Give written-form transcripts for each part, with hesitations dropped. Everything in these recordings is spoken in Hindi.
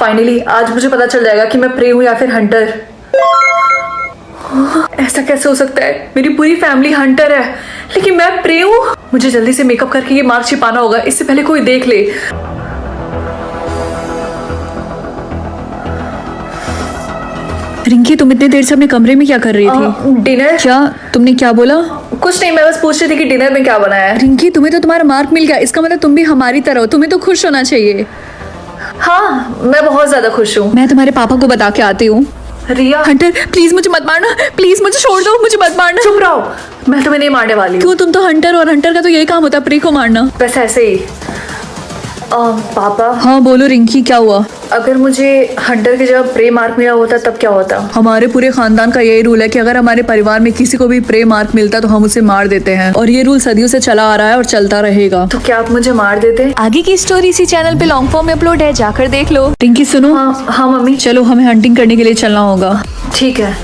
फाइनली आज मुझे पता चल जाएगा कि मैं प्रे हूँ या फिर हंटर। ऐसा कैसे हो सकता है? मेरी पूरी फैमिली हंटर है लेकिन मैं प्रे हूँ। मुझे जल्दी से मेकअप करके ये मार्क छिपाना होगा, इससे पहले कोई देख ले। रिंकी, तुम इतनी देर से अपने कमरे में क्या कर रही थी? डिनर। क्या? तुमने क्या बोला? कुछ नहीं, मैं बस पूछ रही थी कि डिनर में क्या बनाया है। रिंकी, तुम्हें तो तुम्हारा मार्क मिल गया, इसका मतलब तुम भी हमारी तरह हो, तुम्हें तो खुश होना चाहिए। हाँ, मैं बहुत ज्यादा खुश हूँ। मैं तुम्हारे पापा को बता के आती हूँ। रिया, हंटर प्लीज मुझे मत मारना, प्लीज मुझे छोड़ दो, मुझे मत मारना। चुप रहो, मैं तुम्हें नहीं मारने वाली हूँ। क्यों? तुम तो हंटर, और हंटर का तो यही काम होता है, प्रे को मारना। बस ऐसे ही। पापा। हाँ बोलो रिंकी, क्या हुआ? अगर मुझे हंटर की जगह प्रे मार्क मिला होता तब क्या होता? हमारे पूरे खानदान का यही रूल है कि अगर हमारे परिवार में किसी को भी प्रे मार्क मिलता तो हम उसे मार देते हैं, और ये रूल सदियों से चला आ रहा है और चलता रहेगा। तो क्या आप मुझे मार देते? आगे की स्टोरी इसी चैनल पे लॉन्ग फॉर्म में अपलोड है, जाकर देख लो। रिंकी सुनो। हाँ मम्मी। चलो, हमें हंटिंग करने के लिए चलना होगा। ठीक है।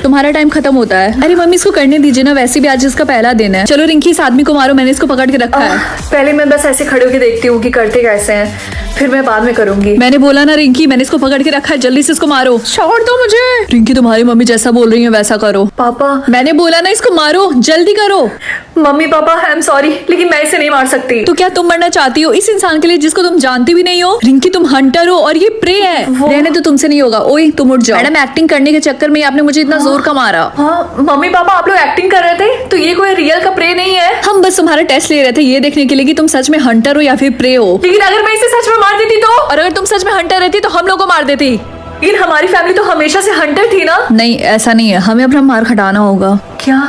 तुम्हारा टाइम खत्म होता है। अरे मम्मी, इसको करने दीजिए ना, वैसे भी आज इसका पहला दिन है। चलो रिंकी, इस आदमी को मारो, मैंने इसको पकड़ के रखा है। पहले मैं बस ऐसे खड़े होकर देखती हूँ कि करते कैसे हैं, फिर मैं बाद में करूंगी। मैंने बोला ना रिंकी, मैंने इसको पकड़ के रखा है, जल्दी से इसको मारो। छोड़ दो मुझे। रिंकी, तुम्हारी मम्मी जैसा बोल रही है वैसा करो। पापा, मैंने बोला ना इसको मारो, जल्दी करो। Mummy papa, I am sorry, लेकिन मैं इसे नहीं मार सकती। तो क्या तुम मरना चाहती हो इस इंसान के लिए जिसको तुम जानती भी नहीं हो? रिंकी, तुम हंटर हो और ये प्रे है। रहने तो तुमसे नहीं होगा। ओए तुम उठ जाओ। मैडम, एक्टिंग करने के चक्कर में आपने मुझे इतना जोर का मारा। हाँ मम्मी पापा, आप लोग एक्टिंग कर रहे थे, तो ये कोई रियल का प्रे नहीं है। हम बस तुम्हारा टेस्ट ले रहे थे ये देखने के लिए कि तुम सच में हंटर हो या फिर प्रे हो। लेकिन अगर मैं इसे सच में मार देती तो? और अगर तुम सच में हंटर रहती तो हम लोग को मार देती। लेकिन हमारी फैमिली तो हमेशा से हंटर थी ना। नहीं, ऐसा नहीं है, हमें अपना मार्क हटाना होगा। क्या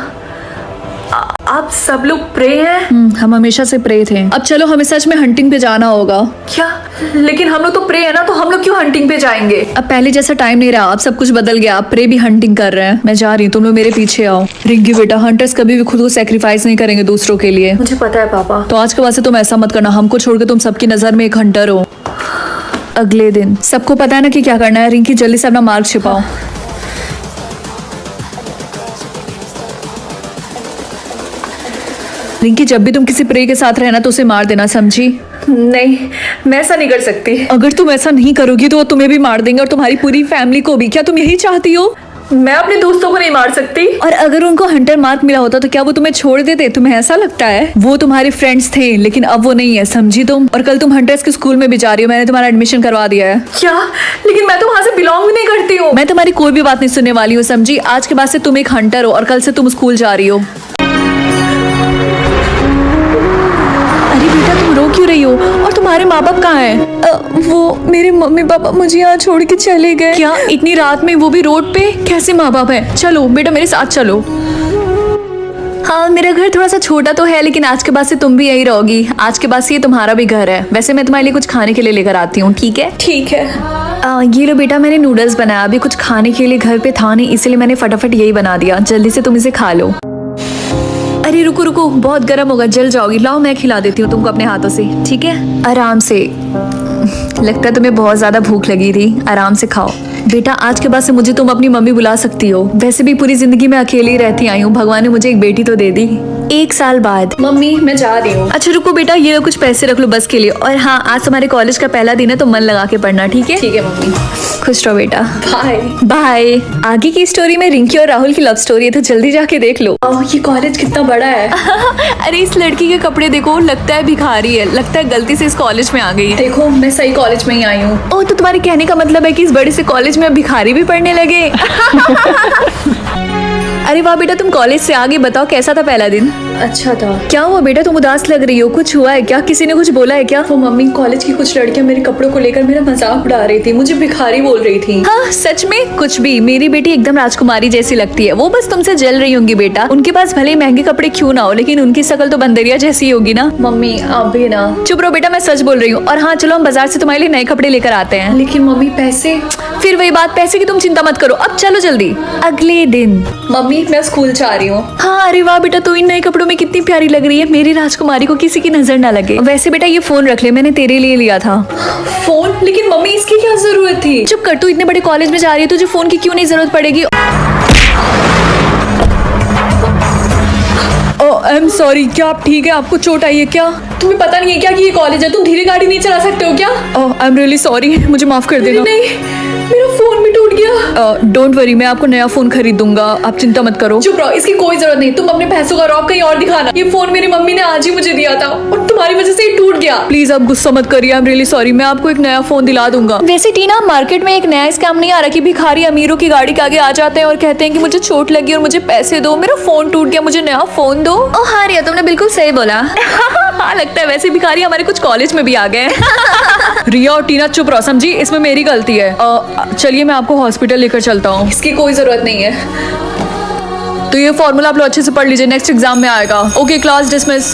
आप सब लोग प्रे हैं? हम हमेशा से प्रे थे। अब चलो, हमें सच में हंटिंग पे जाना होगा। क्या? लेकिन हम लोग तो प्रे है ना, तो हम लोग क्यों हंटिंग पे जाएंगे? अब पहले जैसा टाइम नहीं रहा, अब सब कुछ बदल गया। अब प्रे भी हंटिंग कर रहे हैं। मैं जा रही हूँ, तुम लोग मेरे पीछे आओ। रिंकी बेटा, हंटर्स कभी भी खुद को सेक्रीफाइस नहीं करेंगे दूसरों के लिए। मुझे पता है पापा। तो आज के बाद से तुम ऐसा मत करना, हमको छोड़ के तुम सबकी नजर में एक हंटर हो। अगले दिन सबको पता है ना कि क्या करना है। रिंकी, जल्दी से अपना मार्क छिपाओ। रिंकी, जब भी तुम किसी प्रे के साथ रहना तो उसे मार देना, समझी? नहीं, मैं ऐसा नहीं कर सकती। अगर तुम ऐसा नहीं करोगी तो वो तुम्हें भी मार देंगे और तुम्हारी पूरी फैमिली को भी। क्या तुम यही चाहती हो? मैं अपने दोस्तों को नहीं मार सकती। और अगर उनको हंटर मार्क मिला होता तो क्या वो तुम्हें छोड़ देते? तुम्हें ऐसा लगता है? वो तुम्हारे फ्रेंड्स थे लेकिन अब वो नहीं है, समझी तुम? और कल तुम हंटर्स के स्कूल में भी जा रही हो, मैंने तुम्हारा एडमिशन करवा दिया है। क्या? लेकिन मैं तो वहाँ से बिलोंग भी नहीं करती हूँ। मैं तुम्हारी कोई भी बात नहीं सुनने वाली हूँ, समझी? आज के बाद से तुम एक हंटर हो और कल से तुम स्कूल जा रही हो। अरे बेटा, तुम रो क्यों रही हो? और तुम्हारे माँ बाप कहाँ हैं? वो मेरे मम्मी पापा मुझे यहाँ छोड़ के चले गए। क्या? इतनी रात में, वो भी रोड पे? कैसे माँ बाप हैं? चलो बेटा, मेरे साथ चलो। हाँ, मेरा घर थोड़ा सा छोटा तो है, लेकिन आज के बाद से तुम भी यही रहोगी। आज के बाद से ये तुम्हारा भी घर है। वैसे मैं तुम्हारे लिए कुछ खाने के लिए लेकर आती हूँ, ठीक है? ठीक है। ये लो बेटा, मैंने नूडल्स बनाया। अभी कुछ खाने के लिए घर पे था नहीं, इसलिए मैंने फटाफट यही बना दिया। जल्दी से तुम इसे खा लो। अरे रुको रुको, बहुत गर्म होगा, जल जाओगी। लाओ, मैं खिला देती हूँ तुमको अपने हाथों से, ठीक है? आराम से। लगता है तुम्हें बहुत ज्यादा भूख लगी थी, आराम से खाओ। बेटा, आज के बाद से मुझे तुम अपनी मम्मी बुला सकती हो। वैसे भी पूरी जिंदगी में अकेली रहती आई हूँ, भगवान ने मुझे एक बेटी तो दे दी। 1 साल बाद। मम्मी, मैं जा रही हूँ। अच्छा रुको बेटा, ये लो कुछ पैसे रख लो बस के लिए। और हाँ, आज तुम्हारे कॉलेज का पहला दिन है तो मन लगा के पढ़ना, ठीक है? ठीक है मम्मी। खुश रहो बेटा। Bye bye. आगे की स्टोरी में रिंकी और राहुल की लव स्टोरी है, तो जल्दी जाके देख लो। ये कॉलेज कितना बड़ा है। अरे इस लड़की के कपड़े देखो, लगता है भिखारी है, लगता है गलती से इस कॉलेज में आ गई है। देखो, मैं सही कॉलेज में ही आई हूँ। ओह, तो तुम्हारे कहने का मतलब है कि इस बड़े से कॉलेज में भिखारी भी पढ़ने लगे। अरे वाह बेटा, तुम कॉलेज से आगे बताओ, कैसा था पहला दिन? अच्छा था। क्या हुआ बेटा, तुम उदास लग रही हो? कुछ हुआ है क्या? किसी ने कुछ बोला है क्या? वो मम्मी, कॉलेज की कुछ लड़कियां मेरे कपड़ों को लेकर मेरा मजाक उड़ा रही थी, मुझे भिखारी बोल रही थी। हाँ सच में? कुछ भी, मेरी बेटी एकदम राजकुमारी जैसी लगती है। वो बस तुमसे जल रही होंगी बेटा। उनके पास भले ही महंगे कपड़े क्यों ना हो, लेकिन उनकी शक्ल तो बंदरिया जैसी होगी ना। मम्मी, आप भी ना। चुप रहो बेटा, मैं सच बोल रही हूँ। और हाँ चलो, हम बाजार से तुम्हारे लिए नए कपड़े लेकर आते हैं। लेकिन मम्मी, पैसे? फिर वही बात, पैसे की तुम चिंता मत करो। अब चलो जल्दी। अगले दिन। मम्मी, मैं स्कूल जा रही हूँ। हाँ, अरे वाह बेटा, तू इन नए कपड़ों में कितनी प्यारी लग रही है। मेरी राजकुमारी को किसी की नजर ना लगे। वैसे बेटा, ये फोन रख ले, मैंने तेरे लिए लिया था। फोन? लेकिन मम्मी, इसकी क्या जरूरत थी? चुप कर, तू इतने बड़े कॉलेज में जा रही है, तुझे फोन की क्यों नहीं जरूरत पड़ेगी? आई एम सॉरी, क्या आप ठीक है? आपको चोट आई है क्या? तुम्हें पता नहीं है क्या कि ये कॉलेज है? तुम धीरे गाड़ी नहीं चला सकते हो क्या? आई एम रियली सॉरी, मुझे माफ कर देना। नहीं, मेरा फोन भी टूट गया। डोंट वरी, मैं आपको नया फोन खरीद दूंगा, आप चिंता मत करो। चुप रहो, इसकी कोई जरूरत नहीं। तुम अपने पैसों का रौब कहीं और दिखाना। ये फोन मेरी मम्मी ने आज ही मुझे दिया था और तुम्हारी वजह से ये टूट गया। प्लीज आप गुस्सा मत करिए, आई एम रियली सॉरी। मैं आपको एक नया फोन दिला दूंगा। वैसे टीना, मार्केट में एक नया स्कैम नहीं आ रहा कि भिखारी अमीरों की गाड़ी के आगे आ जाते हैं और कहते हैं कि मुझे चोट लगी और मुझे पैसे दो, मेरा फोन टूट गया, मुझे नया फोन दो। ओ हाँ रिया, तुमने बिल्कुल सही बोला। हाँ लगता है वैसे भिखारी हमारे कुछ कॉलेज में भी आ गए। रिया और टीना चुप रहो, समझी? इसमें मेरी गलती है। चलिए मैं आपको हॉस्पिटल लेकर चलता हूँ। इसकी कोई जरूरत नहीं है। तो ये फॉर्मूला आप लोग अच्छे से पढ़ लीजिए, नेक्स्ट एग्जाम में आएगा। Okay, class dismiss.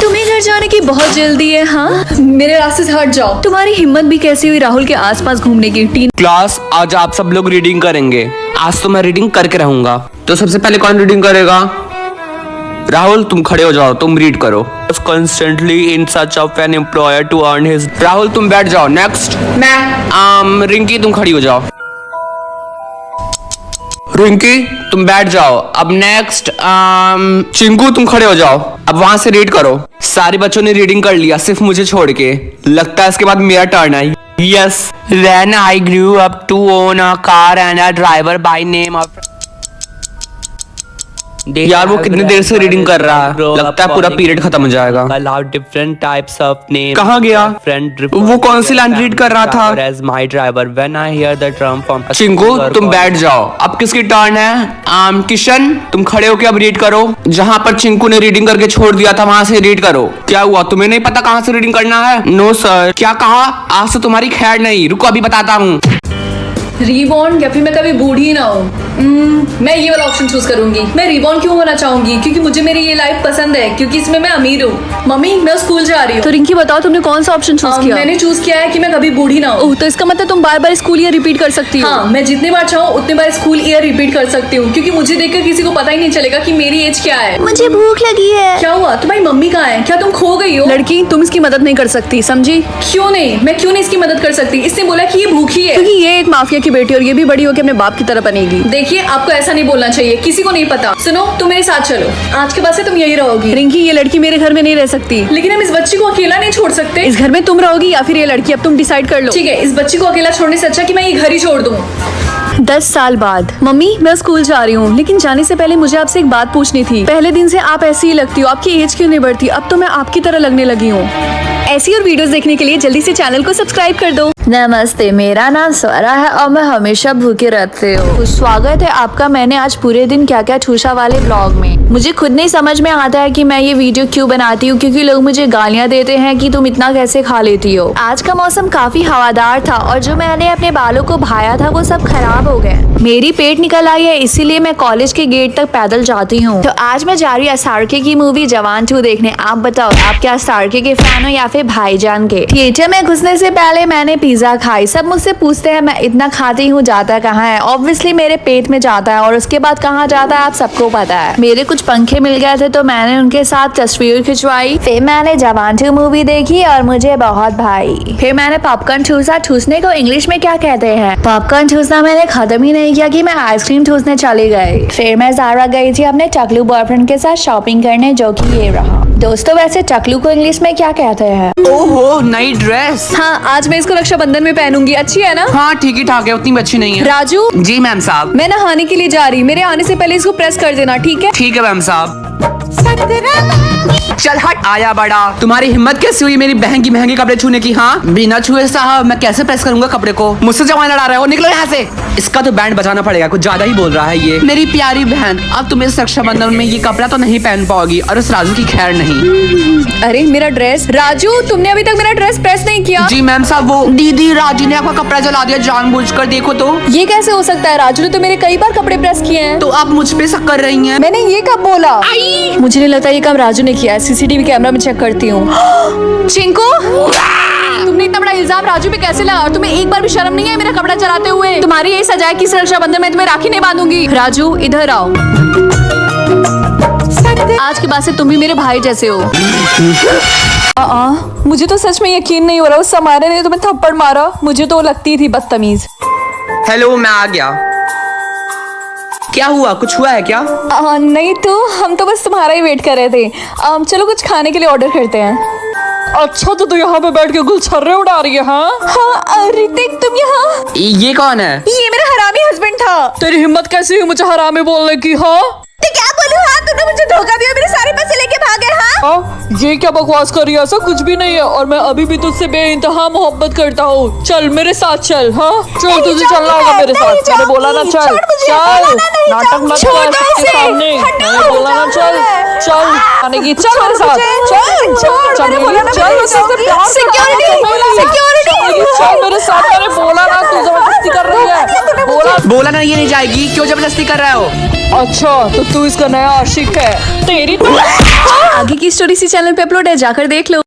तुम्हें घर जाने की बहुत जल्दी है? हाँ, मेरे रास्ते से हट जाओ। तुम्हारी हिम्मत भी कैसी हुई राहुल के आसपास घूमने की? क्लास, आज आप सब लोग रीडिंग करेंगे। आज तो मैं रीडिंग करके रहूंगा। तो सबसे पहले कौन रीडिंग करेगा? राहुल, तुम खड़े हो जाओ, तुम रीड करो। Constantly in search of an employer to earn his। Rahul तुम बैठ जाओ। नेक्स्ट मैं रिंकी तुम खड़ी हो जाओ। रिंकी तुम बैठ जाओ। अब नेक्स्ट चिंकू तुम खड़े हो जाओ। अब वहां से रीड करो। सारे बच्चों ने रीडिंग कर लिया, सिर्फ मुझे छोड़ के। लगता है इसके बाद मेरा टर्न है। Yes, then I grew up to own a car and a driver by name of। यार वो कितनी देर से रीडिंग कर रहा है, लगता है पूरा पीरियड खत्म हो जाएगा। different types of names। कहाँ गया? वो कौन सी लाइन रीड कर रहा था? As my driver, when I hear the drum from। Chinku तुम बैठ जाओ। अब किसकी टर्न है? किशन तुम खड़े होके अब रीड करो। जहाँ पर चिंकू ने रीडिंग करके छोड़ दिया था वहां से रीड करो। क्या हुआ, तुम्हें नहीं पता कहाँ से रीडिंग करना है? No sir. क्या कहा? आज से तुम्हारी खैर नहीं, रुको अभी बताता हूँ। रीबॉर्न या फिर मैं कभी बूढ़ी ना हूँ। मैं ये वाला ऑप्शन चूज करूंगी। मैं रीबॉर्न क्यों होना चाहूंगी? क्योंकि मुझे मेरी ये लाइफ पसंद है, क्योंकि इसमें मैं अमीर हूँ। मम्मी मैं स्कूल जा रही हूँ। तो रिंकी बताओ, तुमने कौन सा ऑप्शन चूज किया? मैंने चूज किया है कि मैं कभी बूढ़ी ना हूँ। तो इसका मतलब तुम बार बार स्कूल ईयर रिपीट कर सकती हो? हाँ, मैं जितने बार चाहूँ उतने बार स्कूल ईयर रिपीट कर सकती हूँ, क्योंकि मुझे देखकर किसी को पता ही नहीं चलेगा कि मेरी एज क्या है। मुझे भूख लगी है। क्या हुआ? तुम्हारी मम्मी कहाँ है? क्या तुम खो गई हो? लड़की, तुम इसकी मदद नहीं कर सकती, समझी? क्यों नहीं? मैं क्यों नहीं इसकी मदद कर सकती? इसने बोला कि ये भूखी है। क्योंकि ये एक माफिया की बेटी और ये भी बड़ी होकर अपने बाप की तरह बनेगी। देखिए, आपको ऐसा नहीं बोलना चाहिए, किसी को नहीं पता। सुनो, तुम मेरे साथ चलो, आज के बाद से तुम यही रहोगी। रिंकी, ये लड़की मेरे घर में नहीं रह सकती। लेकिन हम इस बच्ची को अकेला नहीं छोड़ सकते। इस घर में तुम रहोगी या फिर ये लड़की, अब तुम डिसाइड कर लो। ठीक है, इस बच्ची को अकेला छोड़ने से अच्छा कि मैं ये घर ही छोड़ दूं। 10 साल बाद। मम्मी मैं स्कूल जा रही हूँ, लेकिन जाने से पहले मुझे आपसे एक बात पूछनी थी। पहले दिन से आप ऐसी ही लगती हो, आपकी एज क्यों नहीं बढ़ती? अब तो मैं आपकी तरह लगने लगी हूँ। ऐसी और वीडियोस देखने के लिए जल्दी से चैनल को सब्सक्राइब कर दो। नमस्ते, मेरा नाम स्वरा है और मैं हमेशा भूखे रहती हूँ। स्वागत है आपका मैंने आज पूरे दिन क्या क्या ठूसा वाले ब्लॉग में। मुझे खुद नहीं समझ में आता है कि मैं ये वीडियो क्यों बनाती हूँ, क्योंकि लोग मुझे गालियाँ देते हैं कि तुम इतना कैसे खा लेती हो। आज का मौसम काफी हवादार था और जो मैंने अपने बालों को भाया था वो सब खराब हो गए। मेरी पेट निकल आई है, इसीलिए मैं कॉलेज के गेट तक पैदल जाती हूँ। तो आज मैं जा रही हूँ एसआरके की मूवी जवान 2 देखने। आप बताओ, आप क्या एसआरके के फैन हो या फिर भाईजान के? थिएटर में घुसने से पहले मैंने पिज्जा खाई। सब मुझसे पूछते हैं मैं इतना खाती हूँ जाता कहाँ है? ऑब्वियसली मेरे पेट में जाता है और उसके बाद कहाँ जाता है आप सबको पता है। मेरे कुछ पंखे मिल गए थे तो मैंने उनके साथ तस्वीर खिंचवाई। फिर मैंने जवान 2 मूवी देखी और मुझे बहुत भाई। फिर मैंने पॉपकॉर्न ठूसा। ठूसने को इंग्लिश में क्या कहते हैं? पॉपकॉर्न ठूसना मैंने खत्म ही नहीं किया कि मैं आइसक्रीम ठूसने चली गई। फिर मैं ज़ारा गई थी अपने टकलू बॉयफ्रेंड के साथ शॉपिंग करने, जो कि ये रहा। दोस्तों वैसे टकलू को इंग्लिश में क्या कहते हैं? ओहो, नई ड्रेस। हाँ, आज मैं इसको रक्षाबंधन में पहनूंगी। अच्छी है ना? हाँ ठीक ही ठाक है, उतनी भी अच्छी नहीं है। राजू। जी मैम साहब। मैं नहाने के लिए जा रही, मेरे आने से पहले इसको प्रेस कर देना, ठीक है? ठीक है मैम साहब। चल हट, आया बड़ा। तुम्हारी हिम्मत कैसी हुई मेरी बहन की महंगे कपड़े छूने की? हाँ, बिना छुए साहब मैं कैसे प्रेस करूंगा कपड़े को? मुझसे जवान लड़ा रहे हो, निकलो यहाँ से। इसका तो बैंड बजाना पड़ेगा, कुछ ज्यादा ही बोल रहा है ये। मेरी प्यारी बहन, अब तुम इस रक्षाबंधन में ये कपड़ा तो नहीं पहन पाओगी और उस राजू की खैर नहीं। अरे मेरा ड्रेस। राजू, तुमने अभी तक मेरा ड्रेस प्रेस नहीं किया। जी मैम साहब, वो दीदी राजू ने आपका कपड़ा जला दिया जानबूझकर, देखो तो। ये कैसे हो सकता है? राजू ने तो मेरे कई बार कपड़े प्रेस किए हैं। तो आप मुझ पे शक कर रही हैं? मैंने ये कब बोला? मुझे नहीं लगता ये काम राजू ने किया है। सीसीटीवी कैमरा में चेक करती हूँ। चिंकू, तुमने इतना बड़ा इल्जाम राजू पे कैसे लगा? और तुम्हें एक बार भी शर्म नहीं है मेरा कपड़ा जलाते हुए? तुम्हारी यही सजा है कि इस रक्षाबंधन में तुम्हें राखी नहीं बांधूंगी। राजू इधर आओ। आज के बाद से तुम भी मेरे भाई जैसे हो। मुझे तो सच में यकीन नहीं हो रहा उस समारे ने तुम्हें थप्पड़ मारा। मुझे तो लगती थी बदतमीज। हेलो, मैं आ गया। क्या हुआ, कुछ हुआ है क्या? नहीं तो हम तो बस तुम्हारा ही वेट कर रहे थे। चलो कुछ खाने के लिए ऑर्डर करते हैं। अच्छा तो तू यहाँ पे बैठ के गुलछर्रे उड़ा रही है? हाँ ऋतिक तुम यहाँ? ये कौन है? ये मेरा हरामी हस्बैंड था। तेरी हिम्मत कैसी हुई मुझे हरामी बोलने की? हाँ तो क्या बोलूं? हाँ तुमने मुझे धोखा दिया, मेरे सारे पैसे लेके भागे। हाँ ये क्या बकवास कर रही है? ऐसा कुछ भी नहीं है और मैं अभी भी तुझसे बेइंतहा मोहब्बत करता हूँ। चल मेरे साथ चल। हाँ चल, तुझे चलना होगा मेरे साथ। मैंने बोला ना चल चल, नाटक मत कर सबके सामने। मैंने बोला ना चल चल आने की, चल मेरे साथ चल चल चल मेरे साथ। मैंने बोला ना, तू जबरदस्ती कर रही है। बोला ना ये नहीं जाएगी, क्यों जबरदस्ती कर रहे हो? अच्छा तो तू इसका नया आशिक है? तेरी तो आगे की स्टोरी इसी चैनल पे अपलोड है, जाकर देख लो।